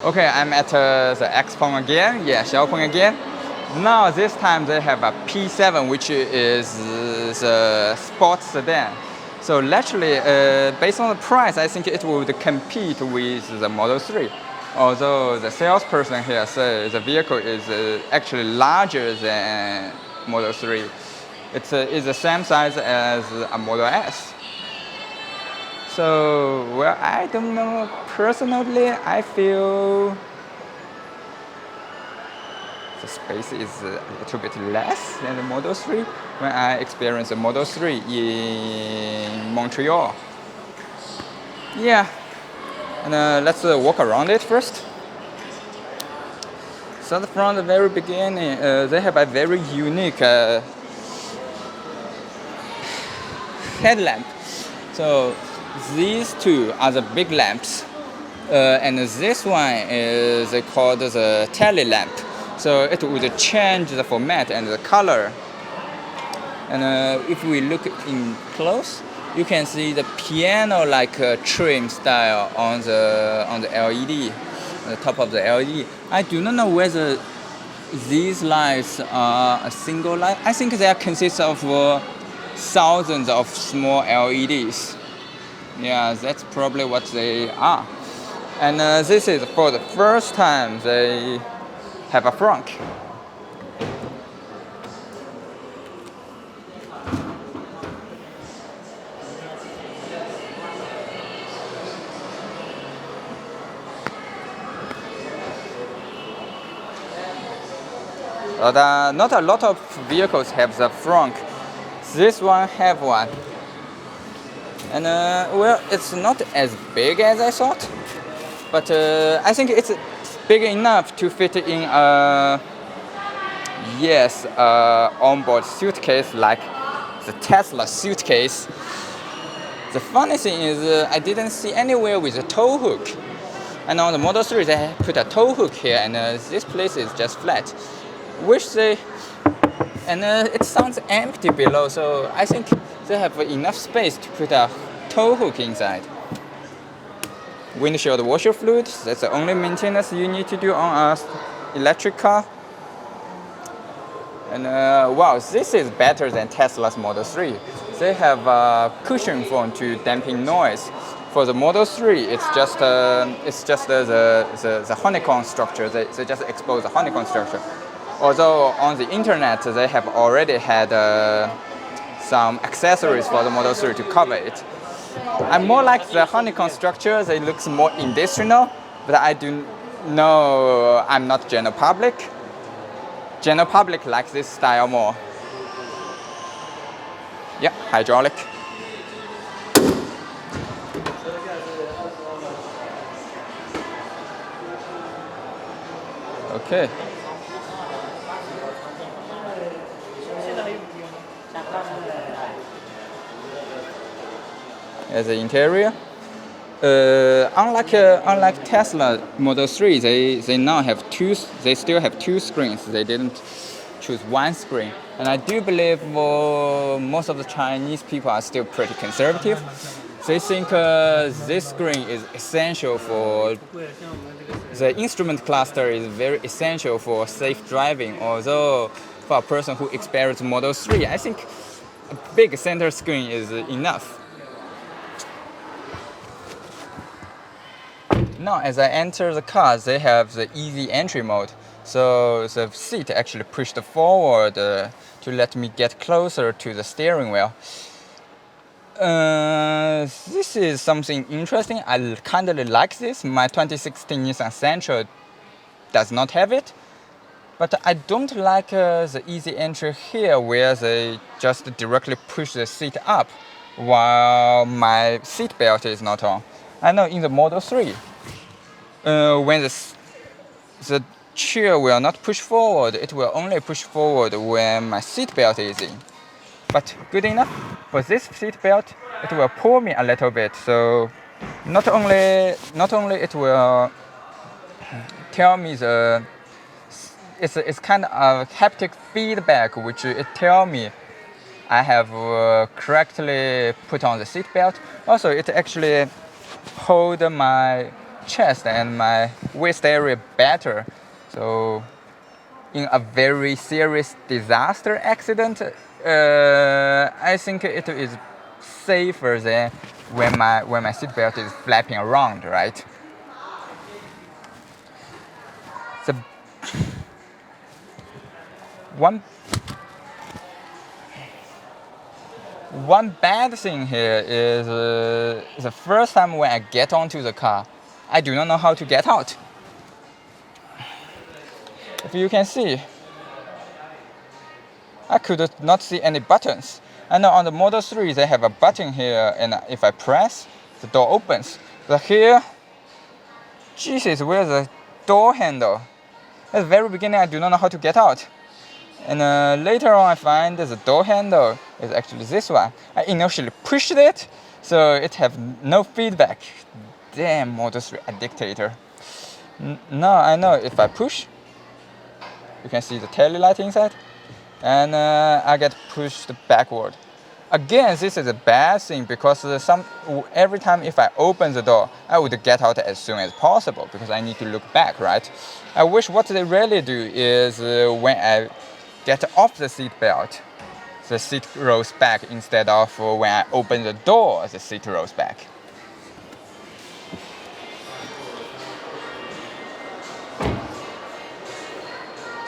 Okay, I'm at the Xpeng again. Yeah, Xpeng again. Now this time they have a P7, which is the sports sedan. So naturally, based on the price, I think it would compete with the Model 3. Although the salesperson here says the vehicle is actually larger than Model 3. It's the same size as a Model S. So, well, I don't know. Personally, I feel the space is a little bit less than the Model 3 when I experienced the Model 3 in Montreal. Yeah, and let's walk around it first. So from the very beginning, they have a very unique headlamp. So these two are the big lamps, and this one is called the tele lamp. So it would change the format and the color. And if we look in close, you can see the piano-like trim style on the LED, on the top of the LED. I do not know whether these lights are a single light. I think they consist of thousands of small LEDs. Yeah, that's probably what they are. And this is for the first time they have a frunk. But not a lot of vehicles have the frunk. This one have one. And well, it's not as big as I thought, but I think it's big enough to fit in a onboard suitcase like the Tesla suitcase. The funny thing is I didn't see anywhere with a tow hook. And on the Model 3 they put a tow hook here, and this place is just flat. It sounds empty below, so I think they have enough space to put a tow hook inside. Windshield washer fluid, that's the only maintenance you need to do on an electric car. And wow, this is better than Tesla's Model 3. They have a cushion foam to dampen noise. For the Model 3, it's just the honeycomb structure. They just expose the honeycomb structure. Although on the internet they have already had some accessories for the Model 3 to cover it. I more like the honeycomb structure. They look more industrial, but I do know I'm not general public. General public likes this style more. Yeah, hydraulic. Okay. As the interior, unlike Tesla Model 3, they now have two. They still have two screens. They didn't choose one screen, and I do believe most of the Chinese people are still pretty conservative. They think this screen is essential for the instrument cluster is very essential for safe driving. Although for a person who experienced Model 3, I think a big center screen is enough. Now, as I enter the car, they have the easy entry mode. So the seat actually pushed forward to let me get closer to the steering wheel. This is something interesting. I kind of like this. My 2016 Nissan Sentra does not have it. But I don't like the easy entry here where they just directly push the seat up while my seat belt is not on. I know in the Model 3, when the chair will not push forward, it will only push forward when my seat belt is in. But good enough. For this seat belt, it will pull me a little bit. So not only it will tell me it's kind of a haptic feedback, which it tell me I have correctly put on the seat belt. Also, it actually hold my chest and my waist area better. So in a very serious disaster accident, I think it is safer than when my seatbelt is flapping around, right? The one bad thing here is the first time when I get onto the car, I do not know how to get out. If you can see, I could not see any buttons. I know on the Model 3 they have a button here, and if I press, the door opens. But here, Jesus, where's the door handle? At the very beginning, I do not know how to get out. And later on, I find the door handle is actually this one. I initially pushed it, so it have no feedback. Damn, Model 3 a dictator. Now I know if I push, you can see the tail light inside, and I get pushed backward. Again, this is a bad thing because every time if I open the door, I would get out as soon as possible because I need to look back, right? I wish what they really do is when I get off the seat belt, the seat rolls back instead of when I open the door, the seat rolls back.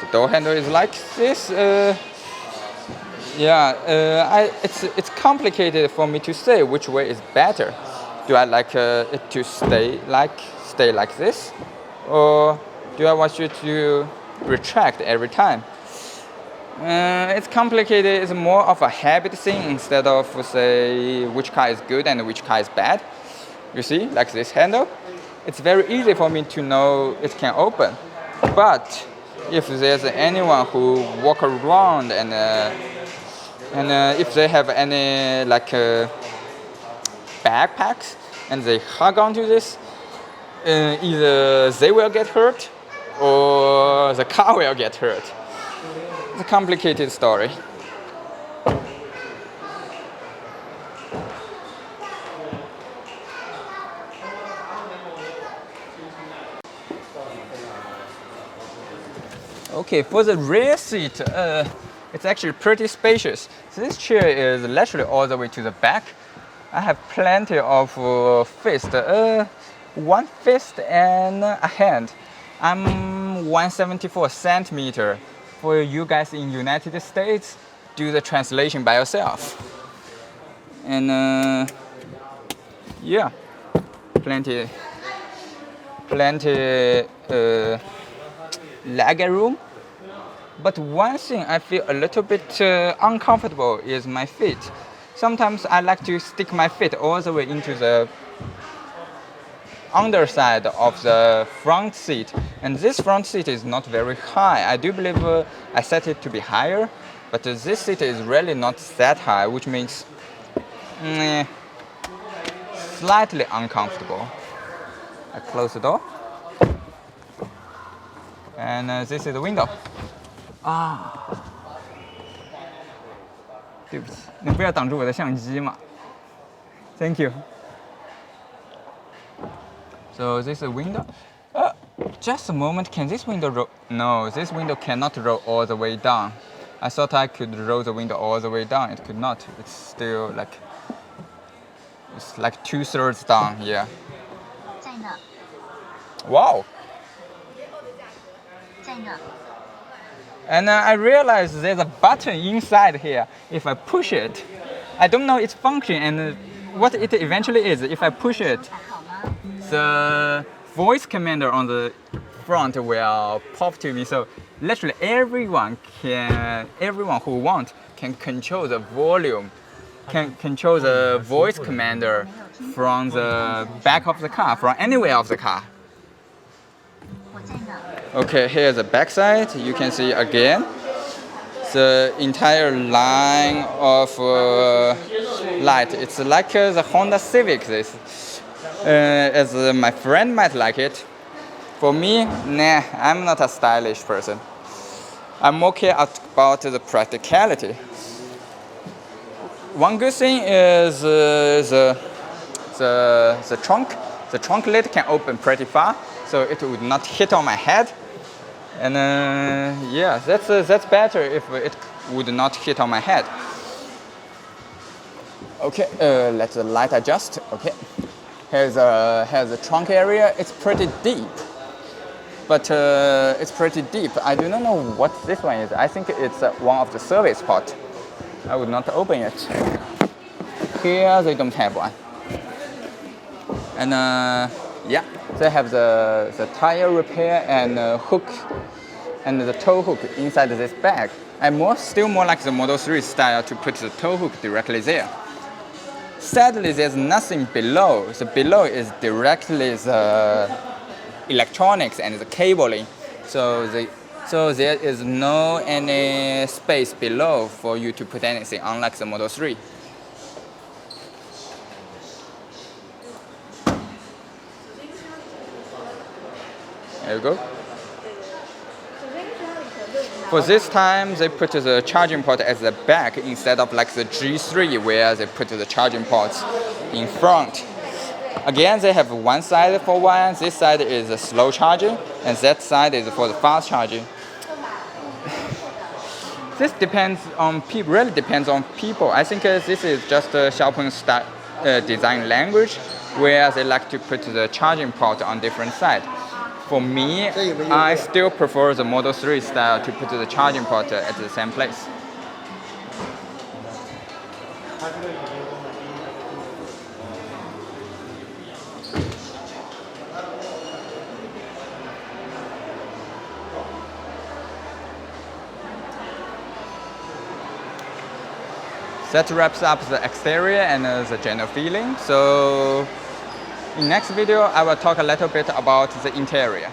The door handle is like this. It's complicated for me to say which way is better. Do I like it to stay like this, or do I want you to retract every time? It's complicated. It's more of a habit thing instead of say which car is good and which car is bad. You see, like this handle, it's very easy for me to know it can open. But if there's anyone who walk around and if they have any backpacks and they hug onto this, either they will get hurt or the car will get hurt. It's a complicated story. Okay, for the rear seat, it's actually pretty spacious. So this chair is literally all the way to the back. I have plenty of fist, one fist and a hand. I'm 174 centimeter. For you guys in United States, do the translation by yourself. And yeah, plenty leg room. But one thing I feel a little bit uncomfortable is my feet. Sometimes I like to stick my feet all the way into the underside of the front seat. And this front seat is not very high. I do believe I set it to be higher, but this seat is really not that high, which means slightly uncomfortable. I close the door. And this is the window. 对不起，你不要挡住我的相机嘛。Thank you. So this is a window. Just a moment. Can this window roll? No, this window cannot roll all the way down. I thought I could roll the window all the way down. It could not. It's still it's like 2/3 down. Yeah. Wow. And I realized there's a button inside here. If I push it, I don't know its function and what it eventually is. If I push it, the voice commander on the front will pop to me. So literally everyone who wants can control the volume, can control the voice commander from the back of the car, from anywhere of the car. Okay, here's the back side. You can see again the entire line of light. It's like the Honda Civic. This, as my friend might like it. For me, nah, I'm not a stylish person. I'm okay about the practicality. One good thing is the trunk the trunk lid can open pretty far, so it would not hit on my head. And yeah, that's better if it would not hit on my head. Okay, let the light adjust. Okay, here's the trunk area. It's pretty deep, but it's pretty deep. I do not know what this one is. I think it's one of the service port. I would not open it. Here they don't have one. And yeah, they have the tire repair and hook and the tow hook inside this bag. Still more like the Model 3 style to put the tow hook directly there. Sadly, there's nothing below. The below is directly the electronics and the cabling. So there is no any space below for you to put anything, unlike the Model 3. There you go. For this time, they put the charging port at the back instead of like the G3 where they put the charging ports in front. Again, they have one side for one. This side is the slow charging, and that side is for the fast charging. This depends on people. Really depends on people. I think this is just Xpeng style design language, where they like to put the charging port on different sides. For me, I still prefer the Model 3 style to put the charging port at the same place. That wraps up the exterior and the general feeling. So in next video, I will talk a little bit about the interior.